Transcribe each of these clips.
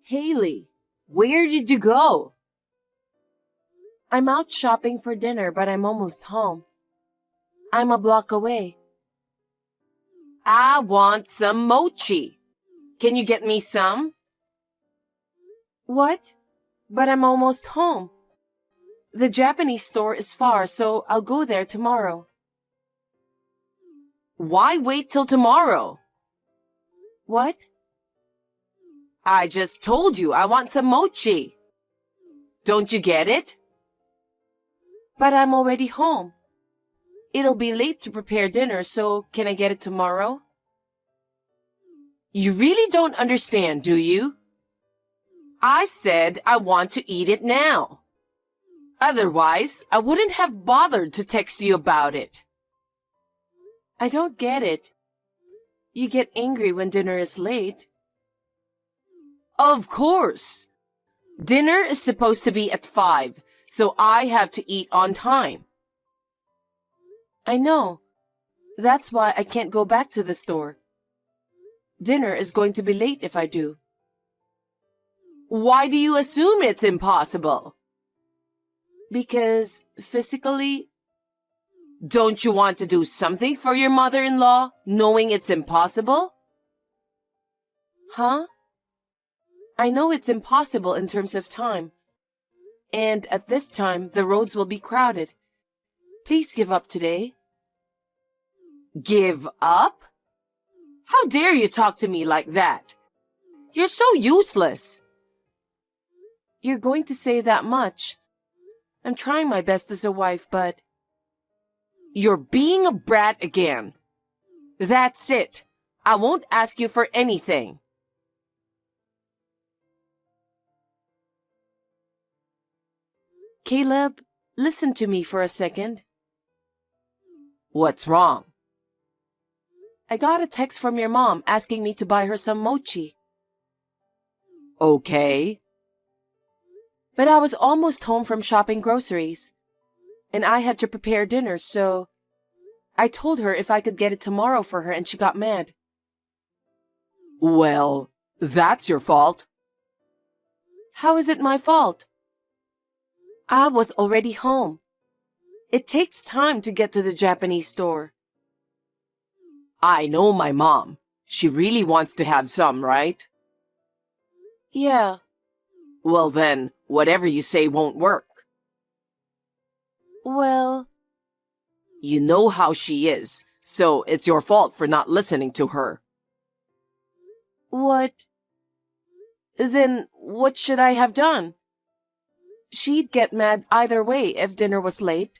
Haley, where did you go? I'm out shopping for dinner, but I'm almost home. I'm a block away. I want some mochi. Can you get me some? What? But I'm almost home. The Japanese store is far, so I'll go there tomorrow. Why wait till tomorrow? What? I just told you I want some mochi. Don't you get it? But I'm already home. It'll be late to prepare dinner, so can I get it tomorrow? You really don't understand, do you? I said I want to eat it now. Otherwise, I wouldn't have bothered to text you about it. I don't get it. You get angry when dinner is late. Of course. Dinner is supposed to be at 5, so I have to eat on time. I know. That's why I can't go back to the store. Dinner is going to be late if I do. Why do you assume it's impossible? Because physically... Don't you want to do something for your mother-in-law, knowing it's impossible? Huh? I know it's impossible in terms of time. And at this time, the roads will be crowded. Please give up today. Give up? How dare you talk to me like that? You're so useless. You're going to say that much. I'm trying my best as a wife, but... You're being a brat again. That's it. I won't ask you for anything. Caleb, listen to me for a second. What's wrong? I got a text from your mom asking me to buy her some mochi. Okay. But I was almost home from shopping groceries. And I had to prepare dinner, so... I told her if I could get it tomorrow for her, and she got mad. Well, that's your fault. How is it my fault? I was already home. It takes time to get to the Japanese store. I know my mom. She really wants to have some, right? Yeah. Well then, whatever you say won't work. Well... You know how she is, so it's your fault for not listening to her. What? Then what should I have done? She'd get mad either way if dinner was late.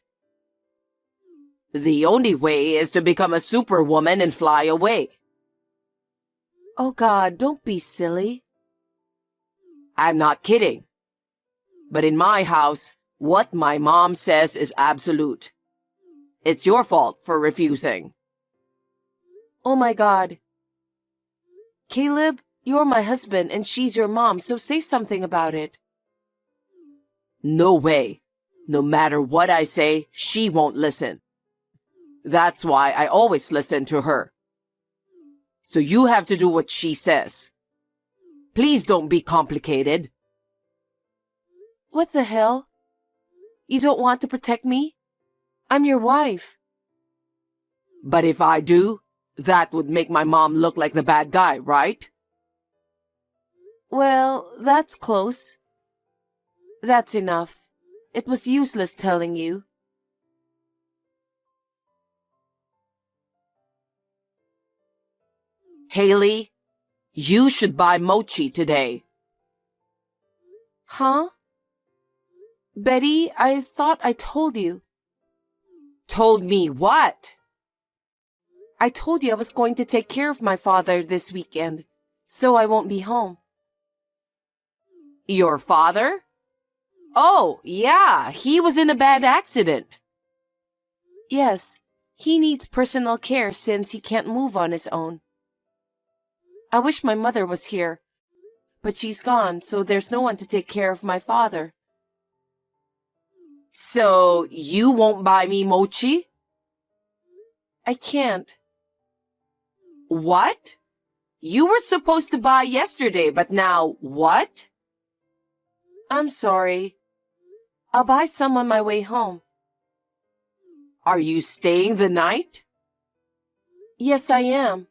The only way is to become a superwoman and fly away. Oh God, don't be silly. I'm not kidding. But in my house, what my mom says is absolute. It's your fault for refusing. Oh my God. Caleb, you're my husband and she's your mom, so say something about it. No way. No matter what I say, she won't listen. That's why I always listen to her. So you have to do what she says. Please don't be complicated. What the hell? You don't want to protect me? I'm your wife. But if I do, that would make my mom look like the bad guy, right? Well, that's close. That's enough. It was useless telling you. Haley, you should buy mochi today. Huh? Betty, I thought I told you. Told me what? I told you I was going to take care of my father this weekend, so I won't be home. Your father? Oh, yeah, he was in a bad accident. Yes, he needs personal care since he can't move on his own. I wish my mother was here, but she's gone, so there's no one to take care of my father. So, you won't buy me mochi? I can't. What? You were supposed to buy yesterday, but now what? I'm sorry. I'll buy some on my way home. Are you staying the night? Yes, I am.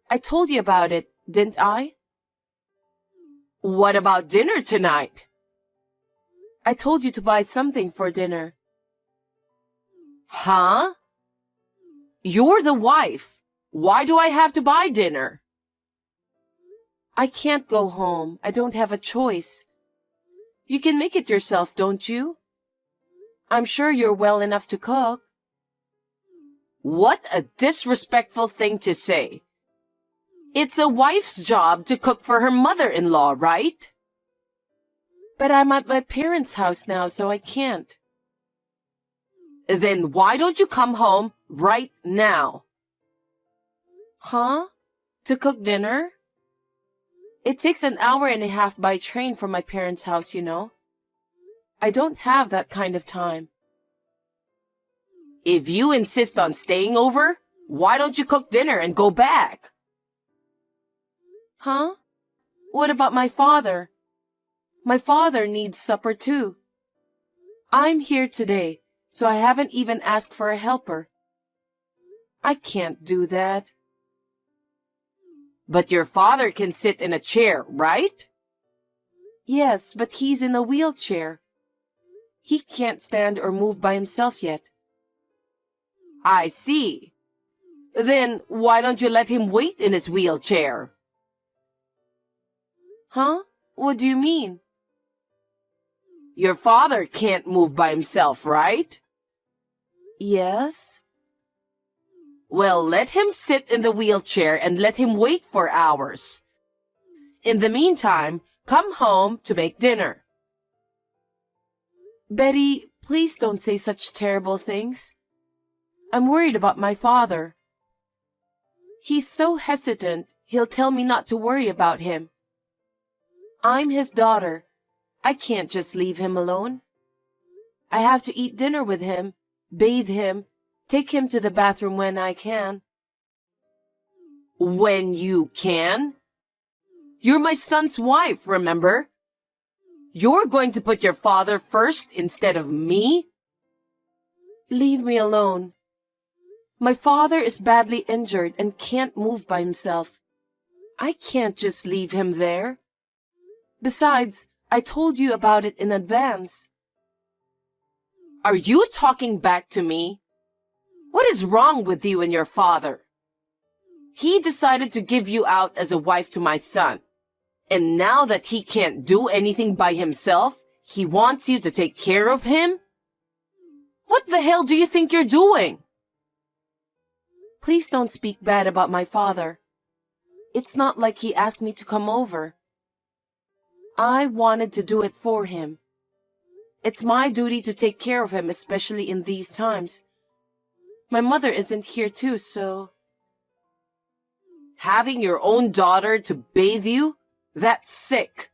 I told you about it, didn't I? What about dinner tonight? I told you to buy something for dinner. Huh? You're the wife. Why do I have to buy dinner? I can't go home. I don't have a choice. You can make it yourself, don't you? I'm sure you're well enough to cook. What a disrespectful thing to say. It's a wife's job to cook for her mother-in-law, right? But I'm at my parents' house now, so I can't. Then why don't you come home right now? Huh? To cook dinner? It takes an hour and a half by train from my parents' house, you know. I don't have that kind of time. If you insist on staying over, why don't you cook dinner and go back? Huh? What about my father? My father needs supper too. I'm here today, so I haven't even asked for a helper. I can't do that. But your father can sit in a chair, right? Yes, but he's in a wheelchair. He can't stand or move by himself yet. I see. Then why don't you let him wait in his wheelchair? Huh? What do you mean? Your father can't move by himself, right? Yes. Well, let him sit in the wheelchair and let him wait for hours. In the meantime, come home to make dinner. Betty, please don't say such terrible things. I'm worried about my father. He's so hesitant, he'll tell me not to worry about him. I'm his daughter. I can't just leave him alone. I have to eat dinner with him, bathe him, take him to the bathroom when I can. When you can? You're my son's wife, remember? You're going to put your father first instead of me? Leave me alone. My father is badly injured and can't move by himself. I can't just leave him there. Besides, I told you about it in advance. Are you talking back to me? What is wrong with you and your father? He decided to give you out as a wife to my son. And now that he can't do anything by himself, he wants you to take care of him? What the hell do you think you're doing? Please don't speak bad about my father. It's not like he asked me to come over. I wanted to do it for him. It's my duty to take care of him, especially in these times. My mother isn't here too, so... Having your own daughter to bathe you? That's sick.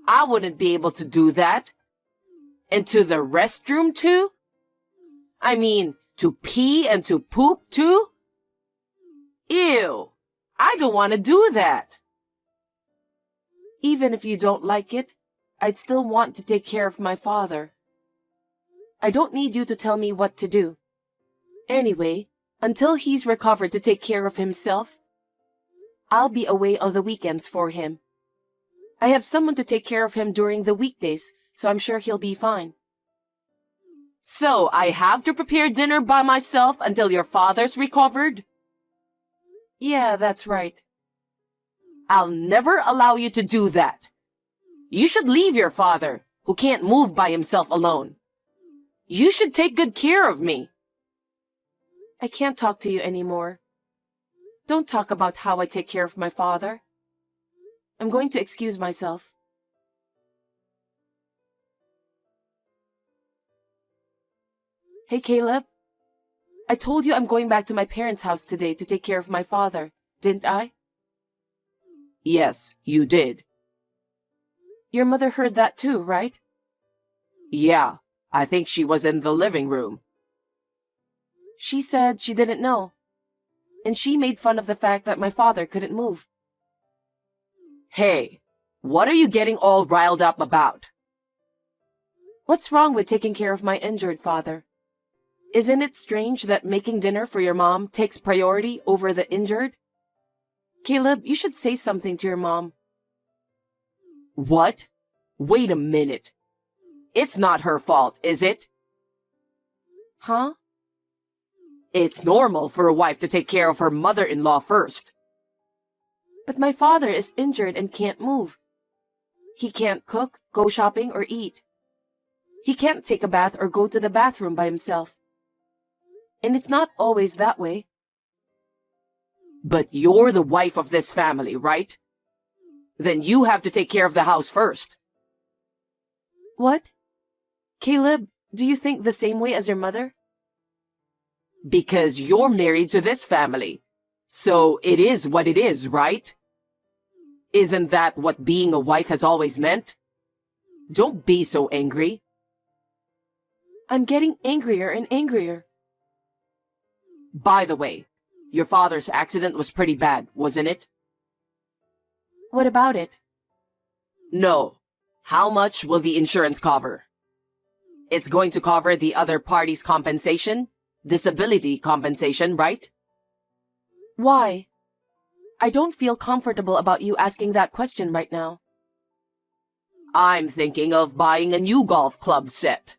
I wouldn't be able to do that. And to the restroom too? I mean, to pee and to poop too? Ew, I don't want to do that. Even if you don't like it, I'd still want to take care of my father. I don't need you to tell me what to do. Anyway, until he's recovered to take care of himself, I'll be away on the weekends for him. I have someone to take care of him during the weekdays, so I'm sure he'll be fine. So I have to prepare dinner by myself until your father's recovered? Yeah, that's right. I'll never allow you to do that. You should leave your father, who can't move by himself alone. You should take good care of me. I can't talk to you anymore. Don't talk about how I take care of my father. I'm going to excuse myself. Hey, Caleb. I told you I'm going back to my parents' house today to take care of my father, didn't I? Yes, you did. Your mother heard that too, right? Yeah, I think she was in the living room. She said she didn't know. And she made fun of the fact that my father couldn't move. Hey, what are you getting all riled up about? What's wrong with taking care of my injured father? Isn't it strange that making dinner for your mom takes priority over the injured? Caleb, you should say something to your mom. What? Wait a minute. It's not her fault, is it? Huh? It's normal for a wife to take care of her mother-in-law first. But my father is injured and can't move. He can't cook, go shopping, or eat. He can't take a bath or go to the bathroom by himself. And it's not always that way. But you're the wife of this family, right? Then you have to take care of the house first. What? Caleb, do you think the same way as your mother? Because you're married to this family. So it is what it is, right? Isn't that what being a wife has always meant? Don't be so angry. I'm getting angrier and angrier. By the way, your father's accident was pretty bad, wasn't it? What about it? No. How much will the insurance cover? It's going to cover the other party's compensation, disability compensation, right? Why? I don't feel comfortable about you asking that question right now. I'm thinking of buying a new golf club set.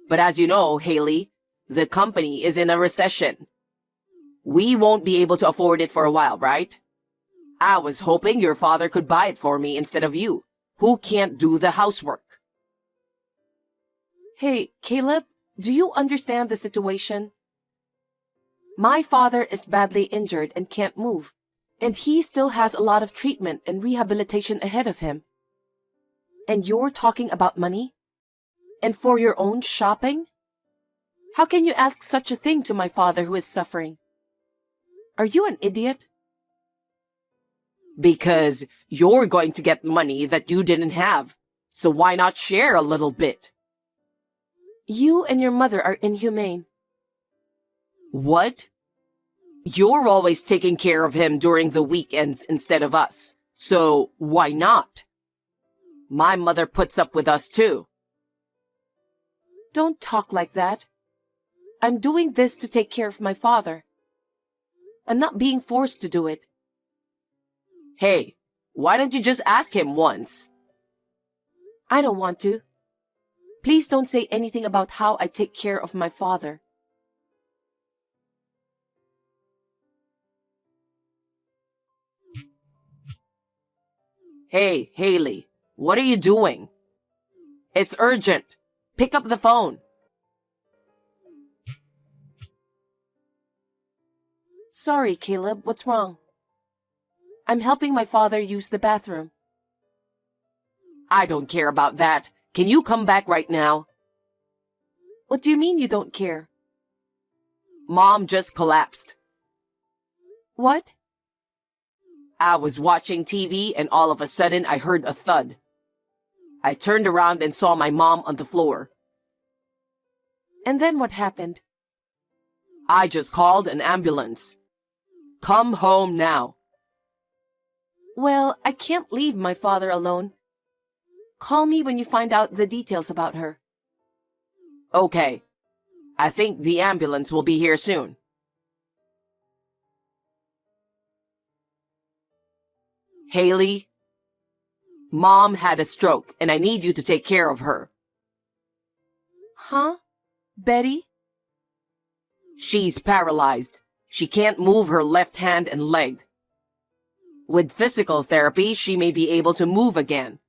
But as you know, Haley, the company is in a recession. We won't be able to afford it for a while, right? I was hoping your father could buy it for me instead of you, who can't do the housework. Hey, Caleb, do you understand the situation? My father is badly injured and can't move, and he still has a lot of treatment and rehabilitation ahead of him. And you're talking about money? And for your own shopping? How can you ask such a thing to my father who is suffering? Are you an idiot? Because you're going to get money that you didn't have, so why not share a little bit? You and your mother are inhumane. What? You're always taking care of him during the weekends instead of us, so why not? My mother puts up with us too. Don't talk like that. I'm doing this to take care of my father. I'm not being forced to do it. Hey, why don't you just ask him once? I don't want to. Please don't say anything about how I take care of my father. Hey, Haley, what are you doing? It's urgent. Pick up the phone. Sorry, Caleb, what's wrong? I'm helping my father use the bathroom. I don't care about that. Can you come back right now? What do you mean you don't care? Mom just collapsed. What? I was watching TV and all of a sudden I heard a thud. I turned around and saw my mom on the floor. And then what happened? I just called an ambulance. Come home now. Well, I can't leave my father alone. Call me when you find out the details about her. Okay. I think the ambulance will be here soon. Haley, Mom had a stroke and I need you to take care of her. Huh? Betty? She's paralyzed. She can't move her left hand and leg. With physical therapy, she may be able to move again.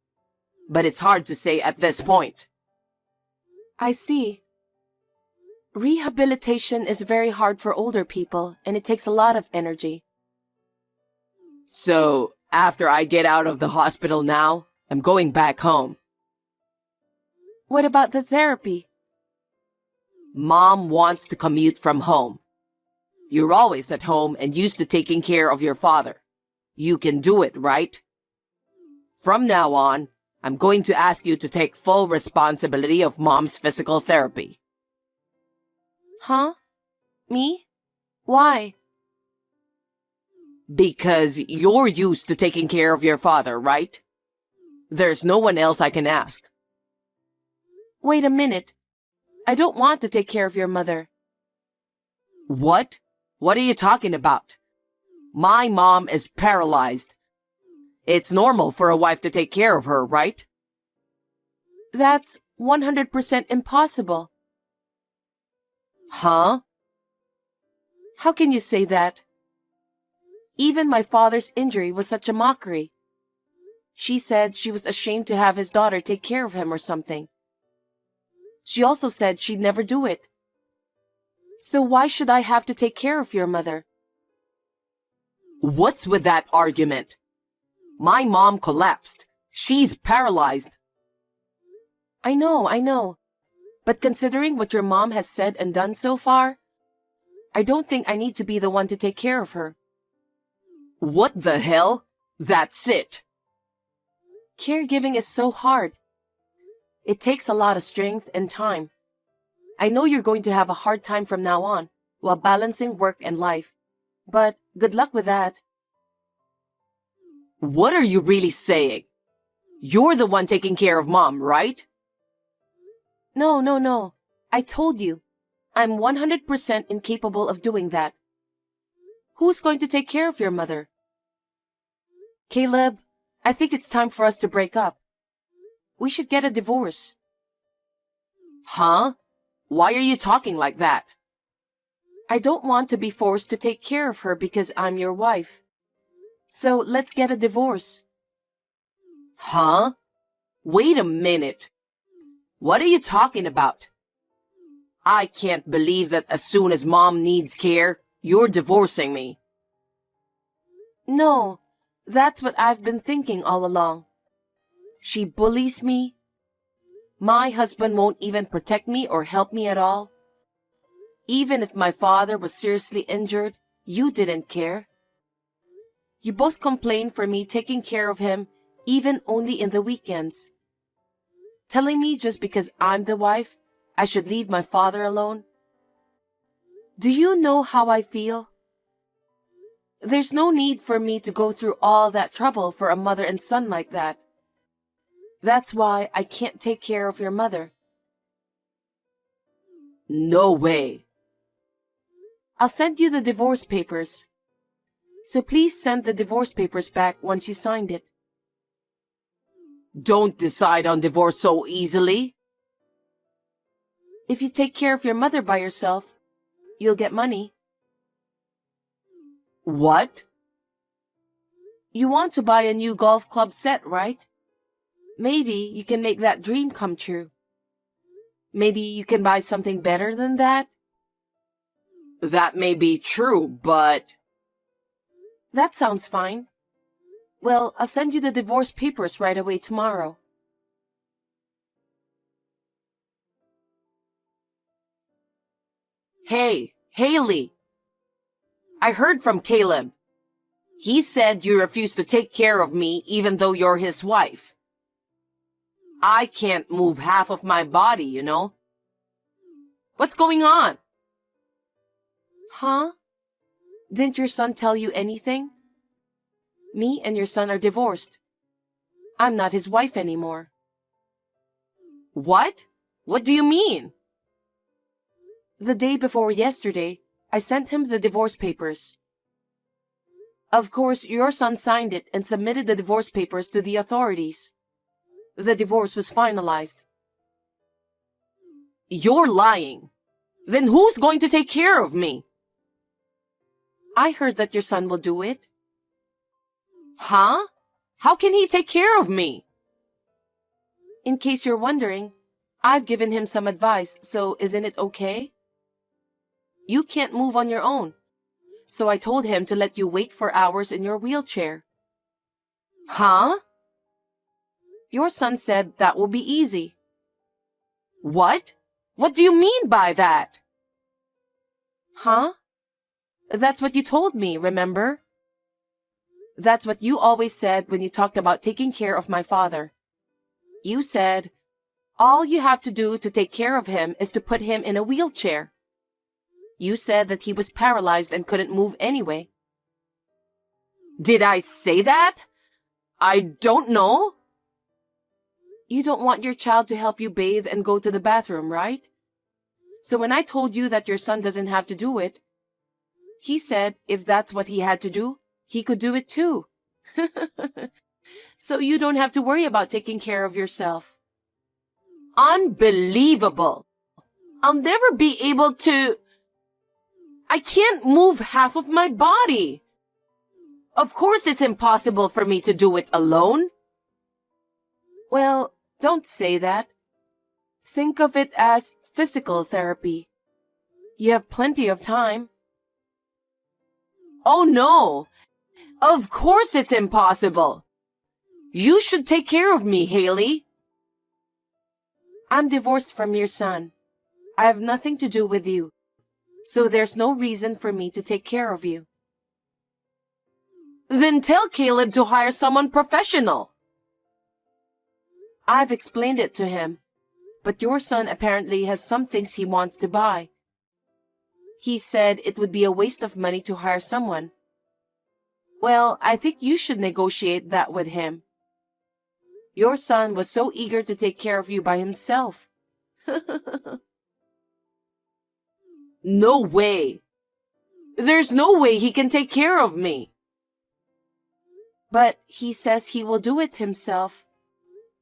But it's hard to say at this point. I see. Rehabilitation is very hard for older people, and it takes a lot of energy. So, after I get out of the hospital now, I'm going back home. What about the therapy? Mom wants to commute from home. You're always at home and used to taking care of your father. You can do it, right? From now on, I'm going to ask you to take full responsibility of Mom's physical therapy. Huh? Me? Why? Because you're used to taking care of your father, right? There's no one else I can ask. Wait a minute. I don't want to take care of your mother. What? What are you talking about? My mom is paralyzed. It's normal for a wife to take care of her, right? That's 100% impossible. Huh? How can you say that? Even my father's injury was such a mockery. She said she was ashamed to have his daughter take care of him or something. She also said she'd never do it. So why should I have to take care of your mother? What's with that argument? My mom collapsed. She's paralyzed. I know. But considering what your mom has said and done so far, I don't think I need to be the one to take care of her. What the hell? That's it. Caregiving is so hard. It takes a lot of strength and time. I know you're going to have a hard time from now on while balancing work and life, but good luck with that. What are you really saying? You're the one taking care of mom, right? No. I told you. I'm 100% incapable of doing that. Who's going to take care of your mother? Caleb, I think it's time for us to break up. We should get a divorce. Huh? Why are you talking like that? I don't want to be forced to take care of her because I'm your wife. So let's get a divorce. Huh? Wait a minute. What are you talking about? I can't believe that as soon as mom needs care, you're divorcing me. No, that's what I've been thinking all along. She bullies me. My husband won't even protect me or help me at all. Even if my father was seriously injured, you didn't care. You both complained for me taking care of him, even only in the weekends. Telling me just because I'm the wife, I should leave my father alone. Do you know how I feel? There's no need for me to go through all that trouble for a mother and son like that. That's why I can't take care of your mother. No way. I'll send you the divorce papers. So please send the divorce papers back once you signed it. Don't decide on divorce so easily. If you take care of your mother by yourself, you'll get money. What? You want to buy a new golf club set, right? Maybe you can make that dream come true. Maybe you can buy something better than that? That may be true, but... That sounds fine. Well, I'll send you the divorce papers right away tomorrow. Hey, Haley. I heard from Caleb. He said you refuse to take care of me even though you're his wife. I can't move half of my body, you know. What's going on? Huh? Didn't your son tell you anything? Me and your son are divorced. I'm not his wife anymore. What? What do you mean? The day before yesterday, I sent him the divorce papers. Of course, your son signed it and submitted the divorce papers to the authorities. The divorce was finalized. You're lying. Then who's going to take care of me? I heard that your son will do it. Huh? How can he take care of me? In case you're wondering, I've given him some advice, so isn't it okay? You can't move on your own, so I told him to let you wait for hours in your wheelchair. Huh? Your son said that will be easy. What? What do you mean by that? Huh? That's what you told me, remember? That's what you always said when you talked about taking care of my father. You said, all you have to do to take care of him is to put him in a wheelchair. You said that he was paralyzed and couldn't move anyway. Did I say that? I don't know. You don't want your child to help you bathe and go to the bathroom, right? So when I told you that your son doesn't have to do it, he said if that's what he had to do, he could do it too. So you don't have to worry about taking care of yourself. Unbelievable. I'll never be able to... I can't move half of my body. Of course it's impossible for me to do it alone. Well, don't say that. Think of it as physical therapy. You have plenty of time. Oh no! Of course it's impossible. You should take care of me, Haley. I'm divorced from your son. I have nothing to do with you. So there's no reason for me to take care of you. Then tell Caleb to hire someone professional. I've explained it to him, but your son apparently has some things he wants to buy. He said it would be a waste of money to hire someone. Well, I think you should negotiate that with him. Your son was so eager to take care of you by himself. No way. There's no way he can take care of me. But he says he will do it himself.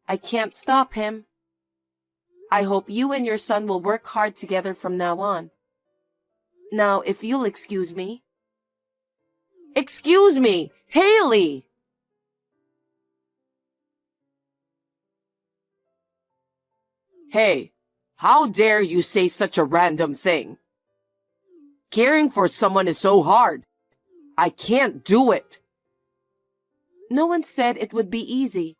I can't stop him. I hope you and your son will work hard together from now on. Now, if you'll excuse me. Excuse me, Haley! Hey, how dare you say such a random thing? Caring for someone is so hard. I can't do it. No one said it would be easy.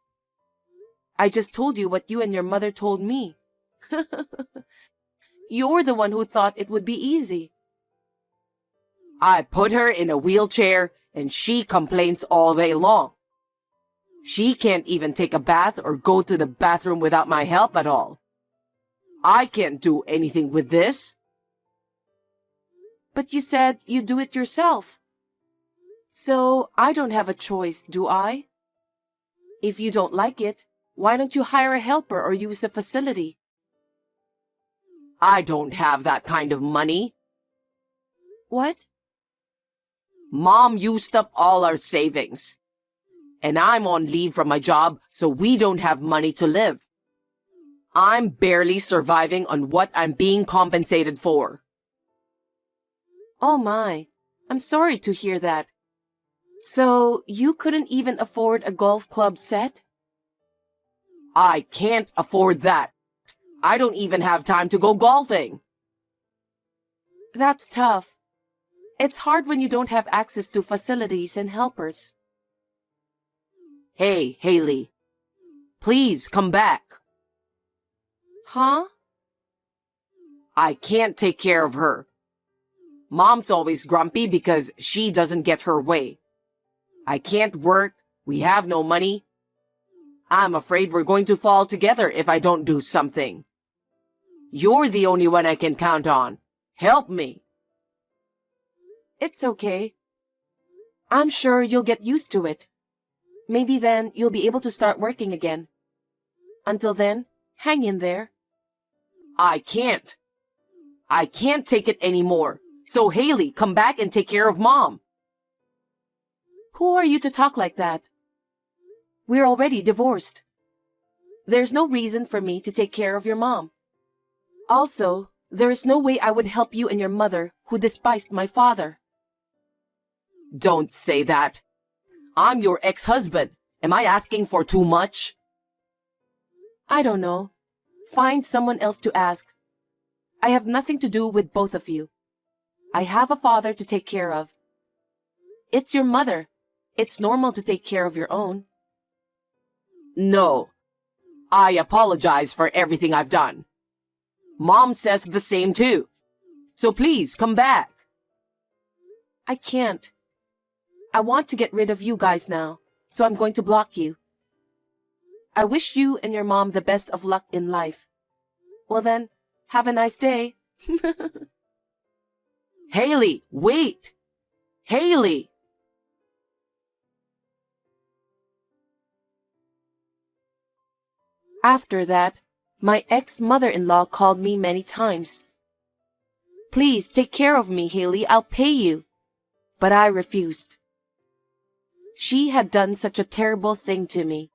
I just told you what you and your mother told me. You're the one who thought it would be easy. I put her in a wheelchair and she complains all day long. She can't even take a bath or go to the bathroom without my help at all. I can't do anything with this. But you said you do it yourself. So I don't have a choice, do I? If you don't like it, why don't you hire a helper or use a facility? I don't have that kind of money. What? Mom used up all our savings. And I'm on leave from my job, so we don't have money to live. I'm barely surviving on what I'm being compensated for. Oh my, I'm sorry to hear that. So you couldn't even afford a golf club set? I can't afford that. I don't even have time to go golfing. That's tough. It's hard when you don't have access to facilities and helpers. Hey, Haley. Please come back. Huh? I can't take care of her. Mom's always grumpy because she doesn't get her way. I can't work. We have no money. I'm afraid we're going to fall together if I don't do something. You're the only one I can count on. Help me. It's okay. I'm sure you'll get used to it. Maybe then you'll be able to start working again. Until then, hang in there. I can't. I can't take it anymore. So Haley, come back and take care of Mom. Who are you to talk like that? We're already divorced. There's no reason for me to take care of your mom. Also, there is no way I would help you and your mother, who despised my father. Don't say that. I'm your ex-husband. Am I asking for too much? I don't know. Find someone else to ask. I have nothing to do with both of you. I have a father to take care of. It's your mother. It's normal to take care of your own. No. I apologize for everything I've done. Mom says the same too. So please come back. I can't. I want to get rid of you guys now, so I'm going to block you. I wish you and your mom the best of luck in life. Well then, have a nice day. Haley, wait! Haley! After that, my ex-mother-in-law called me many times. Please take care of me, Haley, I'll pay you. But I refused. She had done such a terrible thing to me.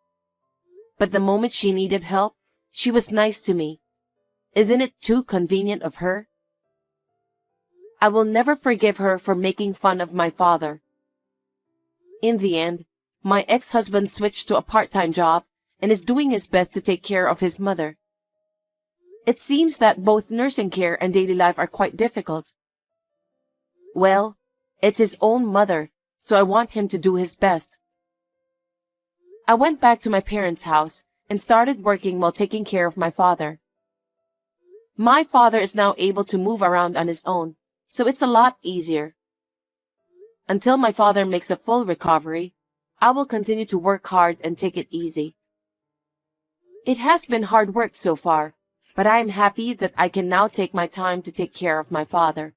But the moment she needed help, she was nice to me. Isn't it too convenient of her? I will never forgive her for making fun of my father. In the end, my ex-husband switched to a part-time job and is doing his best to take care of his mother. It seems that both nursing care and daily life are quite difficult. Well, it's his own mother, so I want him to do his best. I went back to my parents' house and started working while taking care of my father. My father is now able to move around on his own, so it's a lot easier. Until my father makes a full recovery, I will continue to work hard and take it easy. It has been hard work so far, but I am happy that I can now take my time to take care of my father.